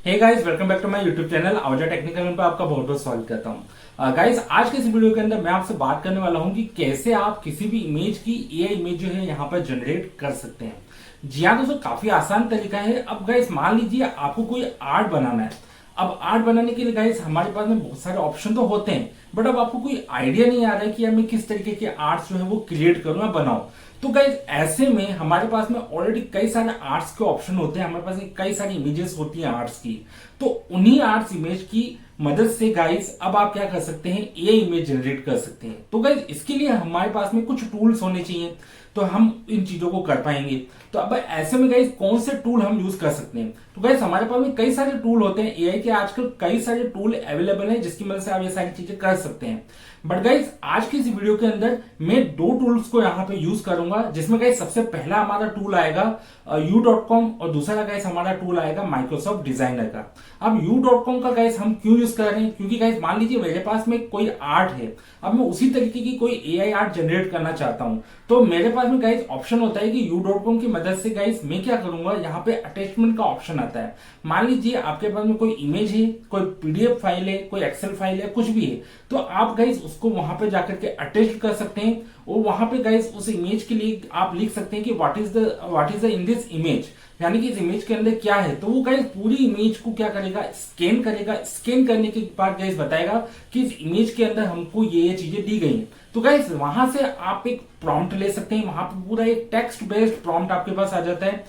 Hey guys, welcome back to my YouTube channel आवाजा technical पे आपका बहुत बहुत स्वागत करता हूँ। गाइस, आज के इस वीडियो के अंदर मैं आपसे बात करने वाला हूँ कि कैसे आप किसी भी इमेज की एआई इमेज जो है यहाँ पर जनरेट कर सकते हैं। जी हाँ दोस्तों, काफी आसान तरीका है। अब गाइस मान लीजिए आपको कोई आर्ट बनाना है। अब आर्ट बनाने के लिए गाइस हमारे पास में बहुत सारे ऑप्शन तो होते हैं, बट अब आपको कोई आइडिया नहीं आ रहा है कि मैं किस तरीके के आर्ट्स जो है वो क्रिएट करूँ या बनाऊं। तो गाइज ऐसे में हमारे पास में ऑलरेडी कई सारे आर्ट्स के ऑप्शन होते हैं, हमारे पास कई सारी इमेजेस होती हैं आर्ट्स की। तो उन्हीं आर्ट्स इमेज की मदद से गाइज अब आप क्या कर सकते हैं, ये इमेज जनरेट कर सकते हैं। तो गाइज इसके लिए हमारे पास में कुछ टूल्स होने चाहिए, तो हम इन चीजों को कर पाएंगे। तो अब ऐसे में गाइज कौन से टूल हम यूज कर सकते हैं? तो गाइज हमारे पास में कई सारे टूल होते हैं एआई के, आजकल कई सारे टूल अवेलेबल हैं जिसकी मदद से आप ये सारी चीजें कर सकते हैं। बट गाइज आज की इस वीडियो के अंदर मैं दो टूल्स को यहाँ पे यूज करूंगा, जिसमें गाइज सबसे पहला हमारा टूल आएगा u.com और दूसरा गाइज हमारा टूल आएगा माइक्रोसॉफ्ट डिजाइनर का। अब u.com का गाइज हम क्यों यूज कर रहे हैं? क्योंकि गाइज मान लीजिए मेरे पास में कोई आर्ट है, अब मैं उसी तरीके की कोई एआई आर्ट जनरेट करना चाहता हूं, तो मेरे पास में गाइज ऑप्शन होता है कि u.com की मदद से गाइज मैं क्या करूंगा, यहाँ पे अटैचमेंट का ऑप्शन आता है। मान लीजिए आपके पास में कोई इमेज है, कोई पीडीएफ फाइल है, कोई एक्सेल फाइल है, कुछ भी है, तो आप गाइज उसको वहां पे जाकर के अटैच कर सकते हैं और वहां पे गाइज उस इमेज के लिए आप लिख सकते हैं कि what is the in this image, यानी कि इस इमेज के अंदर क्या है। तो वो गाइज पूरी इमेज को क्या करेगा, स्कैन करेगा। स्कैन करने के बाद गाइज बताएगा कि इस इमेज के अंदर हमको ये चीजें दी गई हैं। तो गाइज वहां से आप एक प्रॉम्प्ट ले सकते हैं, वहां पे पूरा एक टेक्स्ट बेस्ड प्रॉम्प्ट आपके पास आ जाता है।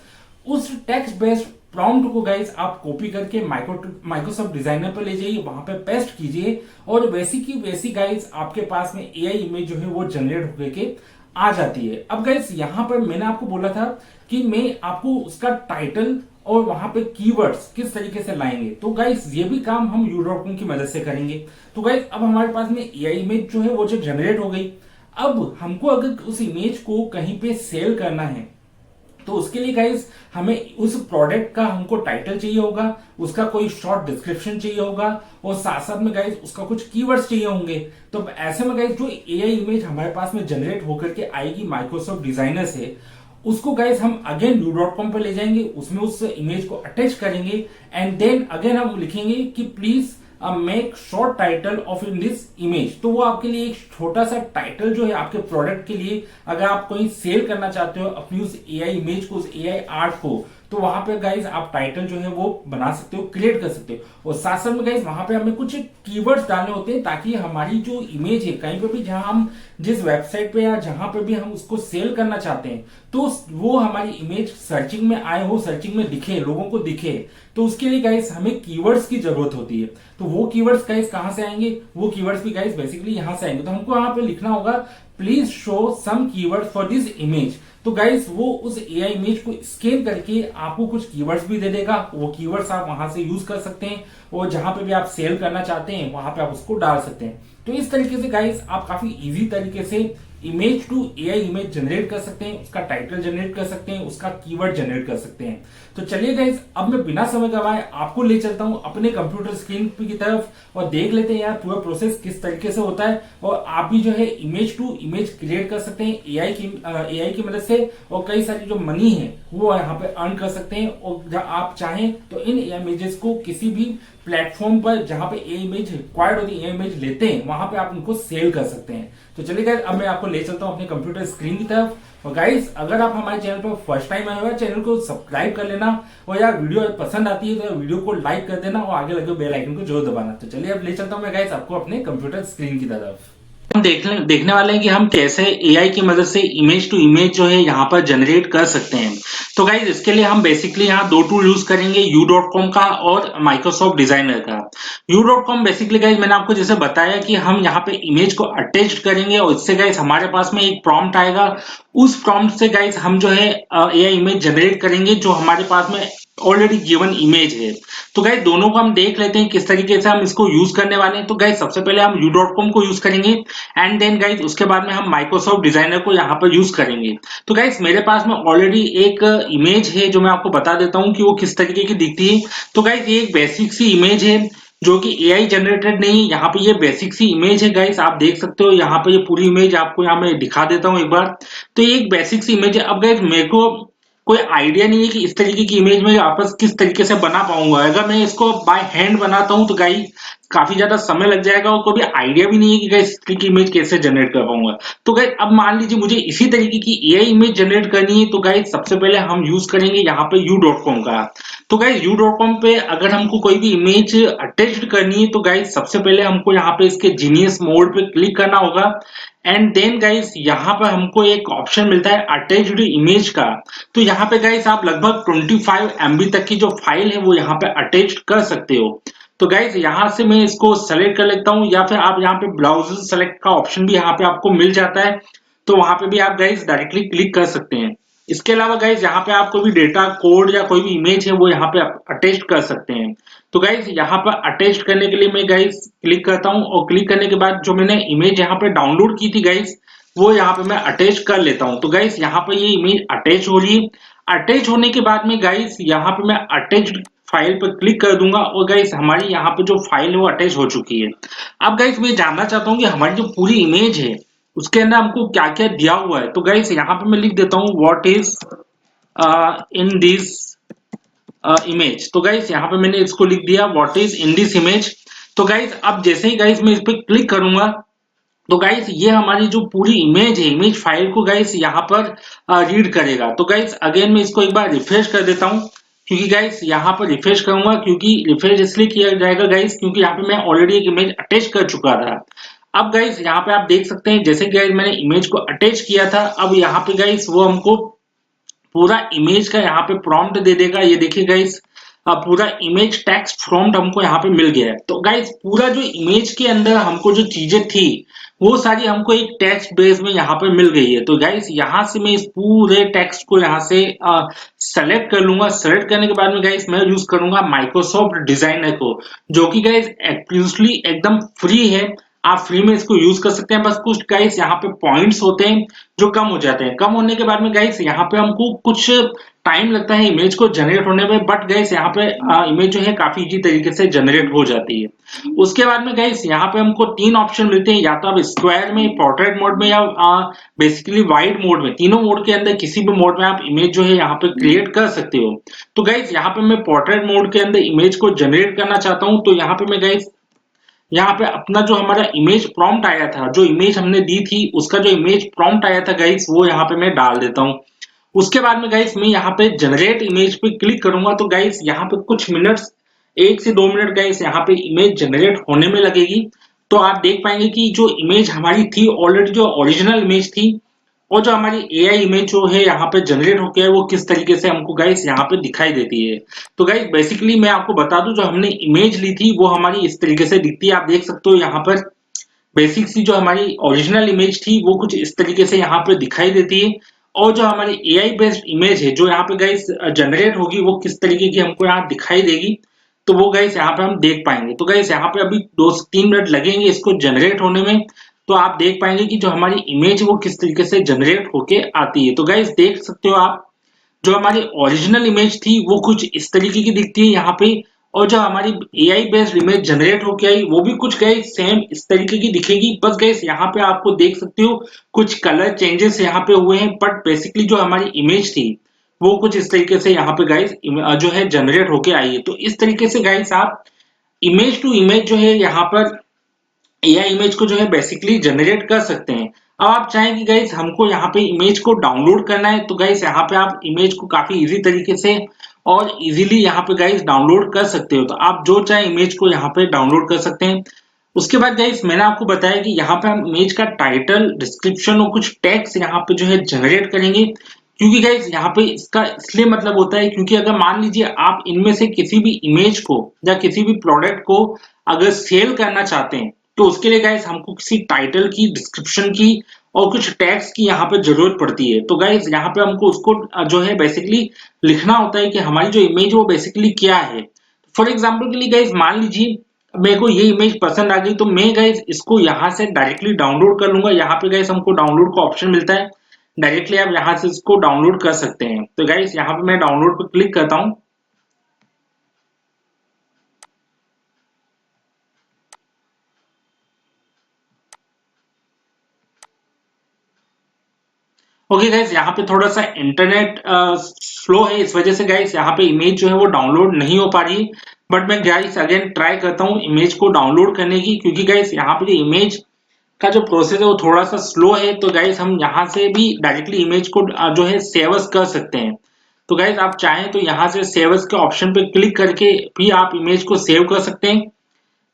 उस टेक्स्ट बेस्ड प्रॉम्प्ट को गाइज आप कॉपी करके माइक्रोसॉफ्ट डिजाइनर पर ले जाइए, वहां पे पेस्ट कीजिए और वैसी की वैसी गाइज आपके पास में एआई इमेज जो है वो जनरेट होकर के आ जाती है। अब गाइज यहां पर मैंने आपको बोला था कि मैं आपको उसका टाइटल और वहां पे कीवर्ड्स किस तरीके से लाएंगे, तो गाइज ये भी काम हम u.com की मदद से करेंगे। तो गाइज अब हमारे पास में एआई इमेज जो है वो जो जनरेट हो गई। अब हमको अगर उस इमेज को कहीं पे सेल करना है, तो उसके लिए गाइज हमें उस प्रोडक्ट का हमको टाइटल चाहिए होगा, उसका कोई शॉर्ट डिस्क्रिप्शन चाहिए होगा और साथ साथ में गाइज उसका कुछ कीवर्ड्स चाहिए होंगे। तो ऐसे में गाइज जो एआई इमेज हमारे पास में जनरेट होकर के आएगी माइक्रोसॉफ्ट डिजाइनर से, उसको गाइज हम अगेन u.com पर ले जाएंगे, उसमें उस इमेज को अटैच करेंगे एंड देन अगेन हम लिखेंगे कि please make short title of in this image. तो वो आपके लिए एक छोटा सा टाइटल जो है आपके प्रोडक्ट के लिए, अगर आप कोई सेल करना चाहते हो अपनी उस एआई इमेज को, उस एआई आर्ट को, तो वहां पे गाइज आप टाइटल जो है वो बना सकते हो, क्रिएट कर सकते हो। और साथ साथ में गाइज वहां पे हमें कुछ कीवर्ड्स डालने होते हैं ताकि हमारी जो इमेज है कहीं पे भी, जहां हम जिस वेबसाइट पे या जहां पे भी हम उसको सेल करना चाहते हैं, तो वो हमारी इमेज सर्चिंग में आए हो, सर्चिंग में दिखे, लोगों को दिखे। तो उसके लिए गाइज हमें कीवर्ड्स की जरूरत होती है। तो वो कीवर्ड्स गाइज कहां से आएंगे? वो कीवर्ड्स भी गाइज बेसिकली यहां से आएंगे। तो हमको यहाँ पे लिखना होगा please show some keyword for this image. तो गाइज वो उस एआई इमेज को स्कैन करके आपको कुछ कीवर्ड्स भी दे देगा, वो कीवर्ड्स आप वहां से यूज कर सकते हैं और जहां पे भी आप सेल करना चाहते हैं वहां पे आप उसको डाल सकते हैं। तो इस तरीके से गाइज आप काफी इजी तरीके से image to AI image generate कर सकते हैं, उसका टाइटल जनरेट कर सकते हैं, उसका कीवर्ड जनरेट कर सकते हैं। तो चलिए गाइज अब मैं बिना समय गवाए आपको ले चलता हूं अपने कंप्यूटर स्क्रीन की तरफ और देख लेते हैं यार पूरा प्रोसेस किस तरीके से होता है। और आप भी जो है इमेज टू इमेज क्रिएट कर सकते हैं एआई की मदद से, और कई सारी जो मनी है वो यहाँ पे अर्न कर सकते हैं। और आप चाहें तो इन इमेजेस को किसी भी प्लेटफॉर्म पर जहां पे ए इमेज रिक्वायर्ड होती है, इमेज लेते हैं, वहां पे आप उनको सेल कर सकते हैं। तो चलिए गाइस अब मैं आपको ले चलता हूं अपने कंप्यूटर स्क्रीन की तरफ। और गाइस अगर आप हमारे चैनल पर फर्स्ट टाइम आए हो, चैनल को सब्सक्राइब कर लेना और यार वीडियो पसंद आती है तो वीडियो को लाइक कर देना और आगे लगे बेल आइकन को जरूर दबाना। तो चलिए अब ले चलता हूं मैं गाइस आपको अपने कंप्यूटर स्क्रीन की तरफ। हम देखने वाले हैं कि हम कैसे एआई की मदद से इमेज टू इमेज जो है यहाँ पर जनरेट कर सकते हैं। तो गाइज इसके लिए हम बेसिकली यहाँ दो टूल यूज करेंगे, u.com का और माइक्रोसॉफ्ट डिजाइनर का। u.com बेसिकली गाइज मैंने आपको जैसे बताया कि हम यहाँ पे इमेज को अटैच करेंगे और इससे गाइज हमारे पास में एक प्रॉम्प्ट आएगा। उस प्रॉम्प्ट से गाइज हम जो है एआई इमेज जनरेट करेंगे जो हमारे पास में ऑलरेडी गिवन इमेज है। तो गाइज दोनों को हम देख लेते हैं किस तरीके से हम इसको यूज करने वाले हैं। तो गाइज सबसे पहले हम u.com को यूज करेंगे एंड देन गाइज उसके बाद में हम माइक्रोसॉफ्ट डिजाइनर को यहाँ पर यूज करेंगे। तो गाइज मेरे पास में ऑलरेडी एक इमेज है जो मैं आपको बता देता हूँ कि वो किस तरीके की दिखती है। तो गाइज ये एक बेसिक सी इमेज है जो कि एआई जनरेटेड नहीं, यहाँ पे ये बेसिक सी इमेज है गाइस, आप देख सकते हो यहाँ पे ये पूरी इमेज आपको यहाँ मैं दिखा देता हूँ एक बार। तो ये एक बेसिक सी इमेज है। अब गाइस मेरे को कोई आइडिया नहीं है कि इस तरीके की इमेज में वापस किस तरीके से बना पाऊंगा। अगर मैं इसको बाय हैंड बनाता हूं तो गाइस काफी ज्यादा समय लग जाएगा और कोई भी आइडिया भी नहीं है कि गाइस इस तरीके की इमेज कैसे जनरेट कर पाऊंगा। तो गाइस अब मान लीजिए मुझे इसी तरीके की एआई इमेज जनरेट करनी है, तो गाइस सबसे पहले हम यूज करेंगे यहाँ पे u.com का। तो गाइस u.com पे अगर हमको कोई भी इमेज अटैच्ड करनी है तो गाइस सबसे पहले हमको यहाँ पे इसके जीनियस मोड पे क्लिक करना होगा। एंड देन गाइस यहाँ पर हमको एक ऑप्शन मिलता है अटैच्ड इमेज का। तो यहाँ पे गाइस आप लगभग 25 MB तक की जो फाइल है वो यहाँ पे अटैच कर सकते हो। तो गाइस यहाँ से मैं इसको सेलेक्ट कर लेता हूँ, या फिर आप यहाँ पे ब्राउजर सेलेक्ट का ऑप्शन भी यहाँ पे आपको मिल जाता है, तो वहां पे भी आप गाइस डायरेक्टली क्लिक कर सकते हैं। इसके अलावा गाइस यहाँ पे आप कोई भी डेटा कोड या कोई भी इमेज है वो यहाँ पे अटैच कर सकते हैं। तो गाइस यहाँ पर अटैच करने के लिए मैं गाइस क्लिक करता हूँ, और क्लिक करने के बाद जो मैंने इमेज यहाँ पे डाउनलोड की थी गाइस वो यहाँ पे मैं अटैच कर लेता हूँ। तो गाइस यहाँ पे ये इमेज अटैच हो रही है। अटैच होने के बाद में गाइस यहाँ पे मैं अटैच्ड फाइल पर क्लिक कर दूंगा, और गाइस हमारी यहाँ पे जो फाइल है वो अटैच हो चुकी है। अब गाइस मैं जानना चाहता हूँ कि हमारी जो पूरी इमेज है उसके अंदर हमको क्या क्या दिया हुआ है। तो गाइस यहाँ पे मैं लिख देता हूँ what is in this image. तो गाइस यहाँ पे मैंने इसको लिख दिया what is in this image. तो गाइस अब जैसे ही गाइस मैं इस पे क्लिक करूंगा तो गाइस ये हमारी जो पूरी इमेज है, इमेज फाइल को गाइस यहाँ पर रीड करेगा। तो गाइस अगेन मैं इसको एक बार रिफ्रेश कर देता हूँ, क्योंकि गाइस यहाँ पर रिफ्रेश करूंगा, क्योंकि रिफ्रेश इसलिए किया जाएगा गाइस क्योंकि यहाँ पे मैं ऑलरेडी एक इमेज अटैच कर चुका था। अब गाइस यहाँ पे आप देख सकते हैं जैसे गाइस मैंने इमेज को अटैच किया था, अब यहाँ पे गाइस वो हमको पूरा इमेज का यहाँ पे प्रॉम्प्ट दे देगा। ये देखिए गाइस पूरा इमेज टेक्स्ट प्रॉम्प्ट हमको यहाँ पे मिल गया है। तो गाइस पूरा जो इमेज के अंदर हमको जो चीजें थी वो सारी हमको एक टेक्स्ट बेस में यहाँ पे मिल गई है। तो गाइस यहाँ से मैं इस पूरे टेक्स्ट को यहाँ से सेलेक्ट कर लूंगा। सेलेक्ट करने के बाद में गाइस मैं यूज करूंगा माइक्रोसॉफ्ट डिजाइनर को, जो कि गाइस एक्चुअली एकदम फ्री है। आप फ्री में इसको यूज कर सकते हैं। बस कुछ गाइस यहाँ पे पॉइंट्स होते हैं जो कम हो जाते हैं। कम होने के बाद में गाइस यहाँ पे हमको कुछ टाइम लगता है इमेज को जनरेट होने में, बट गाइस यहाँ पे इमेज जो है काफी इजी तरीके से जनरेट हो जाती है। उसके बाद में गाइस यहाँ पे हमको तीन ऑप्शन मिलते हैं, या तो आप स्क्वायर में, पोर्ट्रेट मोड में, या बेसिकली वाइड मोड में। तीनों मोड के अंदर किसी भी मोड में आप इमेज जो है यहाँ पे क्रिएट कर सकते हो। तो गाइस यहाँ पे मैं पोर्ट्रेट मोड के अंदर इमेज को जनरेट करना चाहता हूँ। तो यहाँ पे मैं गाइस यहाँ पे अपना जो हमारा इमेज प्रॉम्प्ट आया था, जो इमेज हमने दी थी उसका जो इमेज प्रॉम्प्ट आया था गाइस वो यहाँ पे मैं डाल देता हूँ। उसके बाद में गाइस मैं यहाँ पे जनरेट इमेज पे क्लिक करूंगा। तो गाइस यहाँ पे कुछ मिनट्स, 1 से 2 मिनट गाइस यहाँ पे इमेज जनरेट होने में लगेगी। तो आप देख पाएंगे कि जो इमेज हमारी थी ऑलरेडी, जो ओरिजिनल इमेज थी, और जो हमारी एआई इमेज जो है यहाँ पे जनरेट होके है वो किस तरीके से हमको गाइस यहाँ पे दिखाई देती है। तो गाइस बेसिकली मैं आपको बता दूं, जो हमने इमेज ली थी वो हमारी इस तरीके से दिखती है। आप देख सकते हो यहाँ पर बेसिक सी जो हमारी ओरिजिनल इमेज थी वो कुछ इस तरीके से यहाँ पे दिखाई देती है, और जो हमारी एआई बेस्ड इमेज है जो यहाँ पे गाइस जनरेट होगी वो किस तरीके की हमको यहाँ दिखाई देगी, तो वो गाइस यहाँ पे हम देख पाएंगे। तो गाइस यहाँ पे अभी 2 से 3 मिनट लगेंगे इसको जनरेट होने में। तो आप देख पाएंगे कि जो हमारी इमेज है वो किस तरीके से जनरेट होके आती है। तो गाइस देख सकते हो आप, जो हमारी ओरिजिनल इमेज थी वो कुछ इस तरीके की दिखती है यहाँ पे, और जो हमारी एआई बेस्ड इमेज जनरेट होके आई वो भी कुछ गाइस सेम इस तरीके की दिखेगी। बस गाइस यहाँ पे आपको देख सकते हो कुछ कलर चेंजेस यहाँ पे हुए हैं, बट बेसिकली जो हमारी इमेज थी वो कुछ इस तरीके से यहाँ पे गाइस जो है जनरेट होके आई है। तो इस तरीके से गाइस आप इमेज टू इमेज जो है यहाँ पर एआई इमेज को जो है बेसिकली जनरेट कर सकते हैं। अब आप चाहें कि गाइस हमको यहाँ पे इमेज को डाउनलोड करना है, तो गाइस यहाँ पे आप इमेज को काफी इजी तरीके से और इजीली यहाँ पे गाइस डाउनलोड कर सकते हो। तो आप जो चाहे इमेज को यहाँ पे डाउनलोड कर सकते हैं। उसके बाद गाइस मैंने आपको बताया कि यहाँ पे हम इमेज का टाइटल, डिस्क्रिप्शन और कुछ टेक्स्ट यहाँ पे जो है जनरेट करेंगे। क्योंकि गाइस यहाँ पे इसका इसलिए मतलब होता है क्योंकि अगर मान लीजिए आप इनमें से किसी भी इमेज को या किसी भी प्रोडक्ट को अगर सेल करना चाहते हैं, तो उसके लिए गाइस हमको किसी टाइटल की, डिस्क्रिप्शन की और कुछ टैग्स की यहाँ पे जरूरत पड़ती है। तो गाइस यहाँ पे हमको उसको जो है बेसिकली लिखना होता है कि हमारी जो इमेज है वो बेसिकली क्या है। फॉर एग्जाम्पल के लिए गाइस मान लीजिए मेरे को ये इमेज पसंद आ गई, तो मैं गाइस इसको यहाँ से डायरेक्टली डाउनलोड कर लूंगा। यहाँ पे गाइस हमको डाउनलोड का ऑप्शन मिलता है, डायरेक्टली आप यहाँ से इसको डाउनलोड कर सकते हैं। तो गाइस यहाँ पे मैं डाउनलोड पे क्लिक करता हूँ। ओके गाइस, यहाँ पे थोड़ा सा इंटरनेट स्लो है, इस वजह से गाइस यहाँ पे इमेज जो है वो डाउनलोड नहीं हो पा रही है। बट मैं गाइस अगेन ट्राई करता हूँ इमेज को डाउनलोड करने की, क्योंकि गाइस यहाँ पे जो इमेज का जो प्रोसेस है वो थोड़ा सा स्लो है। तो गाइस हम यहाँ से भी डायरेक्टली इमेज को जो है सेव एज़ कर सकते हैं। तो गाइस आप चाहें तो यहाँ से सेव एज़ के ऑप्शन पे क्लिक करके भी आप इमेज को सेव कर सकते हैं।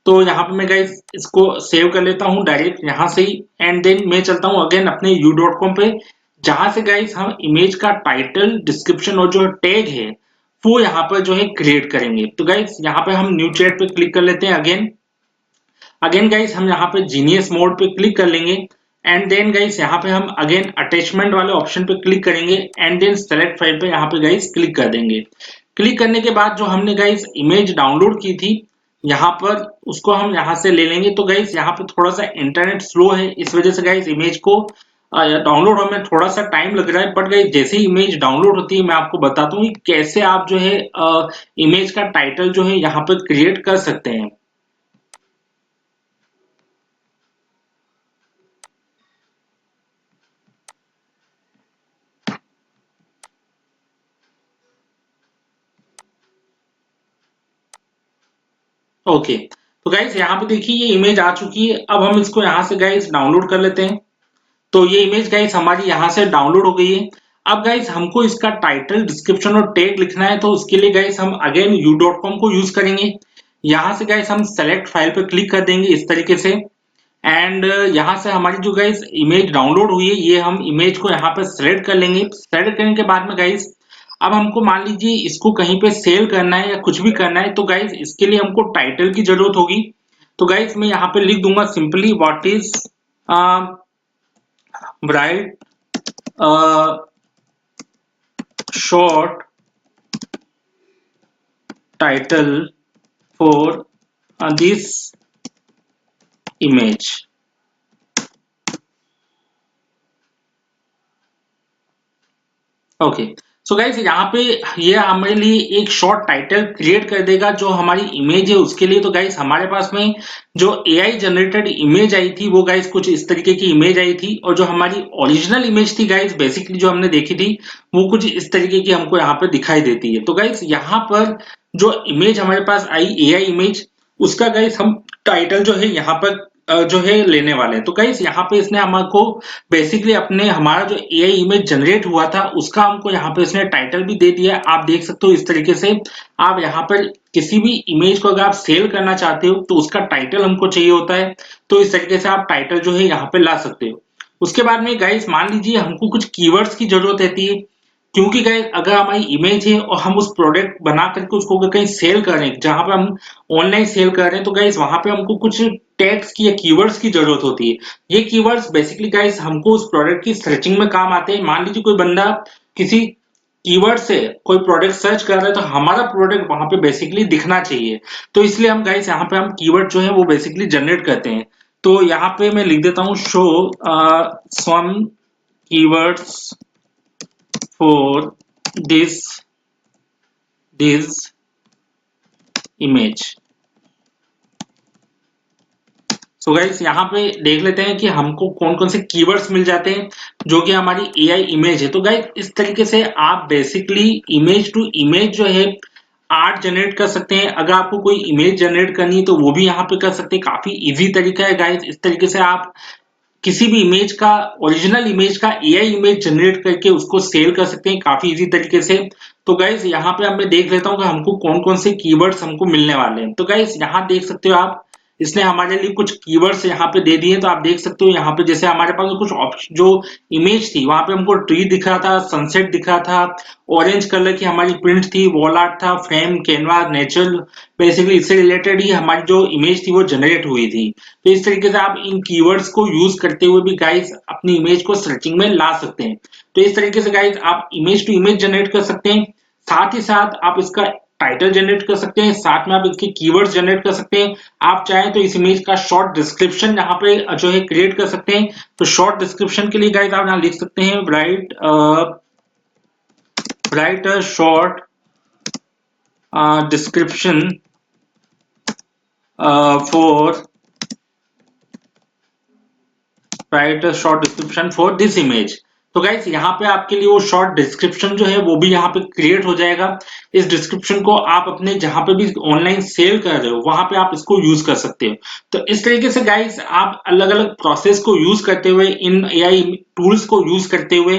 तो यहाँ पे मैं गाइस इसको सेव कर लेता हूँ डायरेक्ट यहाँ से ही, एंड देन मैं चलता हूँ अगेन अपने u.com पे, जहां से गाइस हम इमेज का टाइटल, डिस्क्रिप्शन और जो टैग है वो यहाँ पर जो है क्रिएट करेंगे। तो गाइस यहाँ पे हम न्यू चैट पे क्लिक कर लेते हैं अगेन। अगेन गाइस हम यहाँ पे जीनियस मोड पे क्लिक कर लेंगे, एंड देन गाइस यहाँ पे हम अगेन अटैचमेंट वाले ऑप्शन पे क्लिक करेंगे, एंड देन सेलेक्ट फाइल पे यहाँ पे गाइस क्लिक कर देंगे। क्लिक करने के बाद जो हमने गाइस इमेज डाउनलोड की थी यहाँ पर, उसको हम यहाँ से ले लेंगे। तो गाइस यहाँ पे थोड़ा सा इंटरनेट स्लो है, इस वजह से गाइस इमेज को डाउनलोड होने में थोड़ा सा टाइम लग रहा है। बट गाइस जैसे ही इमेज डाउनलोड होती है मैं आपको बताता हूँ कि कैसे आप जो है इमेज का टाइटल जो है यहाँ पर क्रिएट कर सकते हैं। ओके, तो गाइस यहाँ पे देखिए ये इमेज आ चुकी है। अब हम इसको यहाँ से गाइस डाउनलोड कर लेते हैं। तो ये इमेज गाइस हमारी यहाँ से डाउनलोड हो गई है। अब गाइस हमको इसका टाइटल, डिस्क्रिप्शन और टैग लिखना है, तो उसके लिए गाइस हम अगेन u.com को यूज करेंगे। यहाँ से गाइस हम सेलेक्ट फाइल पर क्लिक कर देंगे इस तरीके से, एंड यहाँ से हमारी जो गाइस इमेज डाउनलोड हुई है ये हम इमेज को यहाँ पे सेलेक्ट कर लेंगे। सेलेक्ट करने के बाद में गाइस अब हमको मान लीजिए इसको कहीं पे सेल करना है या कुछ भी करना है, तो गाइस इसके लिए हमको टाइटल की जरूरत होगी। तो गाइस मैं यहाँ पे लिख दूंगा simply what is bright short title for this image. Okay, so guys यहाँ पे ये हमारे लिए एक शॉर्ट टाइटल क्रिएट कर देगा जो हमारी इमेज है उसके लिए। तो गाइस हमारे पास में जो एआई जनरेटेड इमेज आई थी वो गाइस कुछ इस तरीके की इमेज आई थी, और जो हमारी ओरिजिनल इमेज थी गाइस बेसिकली जो हमने देखी थी वो कुछ इस तरीके की हमको यहाँ पे दिखाई देती है। तो गाइस यहाँ पर जो इमेज हमारे पास आई एआई इमेज, उसका गाइस हम टाइटल जो है यहाँ पर जो है लेने वाले हैं। तो गाइस यहाँ पे इसने हमको बेसिकली अपने हमारा जो एआई इमेज जनरेट हुआ था उसका हमको यहाँ पे इसने टाइटल भी दे दिया है। आप देख सकते हो इस तरीके से। आप यहाँ पर किसी भी इमेज को अगर आप सेल करना चाहते हो तो उसका टाइटल हमको चाहिए होता है, तो इस तरीके से आप टाइटल जो है यहाँ पे ला सकते हो। उसके बाद में गाइस मान लीजिए हमको कुछ कीवर्ड्स की जरूरत रहती है, क्योंकि गाइस अगर हमारी इमेज है और हम उस प्रोडक्ट बना करके उसको अगर कहीं सेल कर रहे हैं, जहां पे हम ऑनलाइन सेल कर रहे हैं, तो गाइस वहां पे हमको कुछ टैग्स की या कीवर्ड्स की जरूरत होती है। ये कीवर्ड्स बेसिकली गाइस हमको उस प्रोडक्ट की सर्चिंग में काम आते हैं। मान लीजिए कोई बंदा किसी कीवर्ड से कोई प्रोडक्ट सर्च कर रहा है तो हमारा प्रोडक्ट वहां पे बेसिकली दिखना चाहिए। तो इसलिए हम गाइस यहाँ पे हम कीवर्ड जो है वो बेसिकली जनरेट करते हैं। तो यहाँ पे मैं लिख देता हूँ show some keywords for this this image. So guys यहाँ पे देख लेते हैं कि हमको कौन कौन से कीवर्ड्स मिल जाते हैं जो कि हमारी एआई इमेज है। तो गाइस इस तरीके से आप बेसिकली इमेज टू इमेज जो है आर्ट जनरेट कर सकते हैं। अगर आपको कोई इमेज जनरेट करनी है तो वो भी यहाँ पे कर सकते हैं। काफी इजी तरीका है गाइस। इस तरीके से आप किसी भी इमेज का, ओरिजिनल इमेज का एआई इमेज जनरेट करके उसको सेल कर सकते हैं काफी इजी तरीके से। तो गाइस यहाँ पे अब मैं देख लेता हूँ कि हमको कौन कौन से कीवर्ड्स हमको मिलने वाले हैं। तो गाइस यहाँ देख सकते हो आप, इसने हमारे लिए कुछ कीवर्ड्स यहाँ पे दे दिए। तो आप देख सकते हो यहाँ पे जैसे हमारे पास कुछ ऑप्शन, जो इमेज थी वहां पे हमको ट्री दिख रहा था, सनसेट दिख रहा था, ऑरेंज कलर की हमारी प्रिंट थी, वॉल आर्ट था, फ्रेम, कैनवा, नेचुरल, बेसिकली इससे रिलेटेड ही हमारी जो इमेज थी वो जनरेट हुई थी। तो इस तरीके से आप इन कीवर्ड्स को यूज करते हुए भी गाइस अपनी इमेज को सर्चिंग में ला सकते हैं। तो इस तरीके से गाइस आप इमेज टू इमेज जनरेट कर सकते हैं, साथ ही साथ आप इसका टाइटल जनरेट कर सकते हैं, साथ में आप इसके कीवर्ड्स जनरेट कर सकते हैं। आप चाहें तो इस इमेज का शॉर्ट डिस्क्रिप्शन यहाँ पे जो है क्रिएट कर सकते हैं। तो शॉर्ट डिस्क्रिप्शन के लिए गाइस आप यहाँ लिख सकते हैं right a short description for write a short description for this image। तो गाइस यहाँ पे आपके लिए वो शॉर्ट डिस्क्रिप्शन जो है वो भी यहाँ पे क्रिएट हो जाएगा। इस डिस्क्रिप्शन को आप अपने जहां पे भी ऑनलाइन सेल कर रहे हो वहां पे आप इसको यूज कर सकते हो। तो इस तरीके से गाइस आप अलग अलग प्रोसेस को यूज करते हुए, इन एआई टूल्स को यूज करते हुए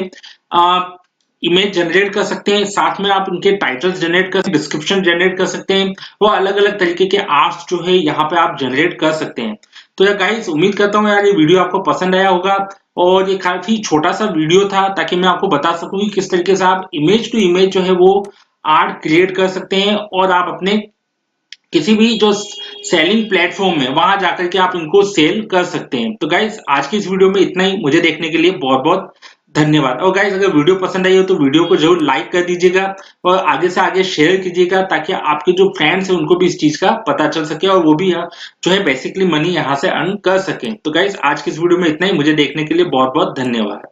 आप इमेज जनरेट कर सकते हैं। साथ में आप उनके टाइटल्स जनरेट कर, डिस्क्रिप्शन जनरेट कर सकते हैं। वो अलग अलग तरीके के आर्ट्स जो है यहाँ पे आप जनरेट कर सकते हैं। तो यार गाइस उम्मीद करता हूँ यार ये वीडियो आपको पसंद आया होगा। और ये काफी छोटा सा वीडियो था ताकि मैं आपको बता सकूं कि किस तरीके से आप इमेज टू इमेज जो है वो आर्ट क्रिएट कर सकते हैं और आप अपने किसी भी जो सेलिंग प्लेटफॉर्म है वहां जाकर के आप इनको सेल कर सकते हैं। तो गाइज आज की इस वीडियो में इतना ही। मुझे देखने के लिए बहुत बहुत धन्यवाद। और गाइज अगर वीडियो पसंद आई हो तो वीडियो को जरूर लाइक कर दीजिएगा और आगे से आगे शेयर कीजिएगा ताकि आपके जो फ्रेंड्स हैं उनको भी इस चीज का पता चल सके और वो भी जो है बेसिकली मनी यहाँ से अर्न कर सके। तो गाइज आज की इस वीडियो में इतना ही। मुझे देखने के लिए बहुत बहुत धन्यवाद।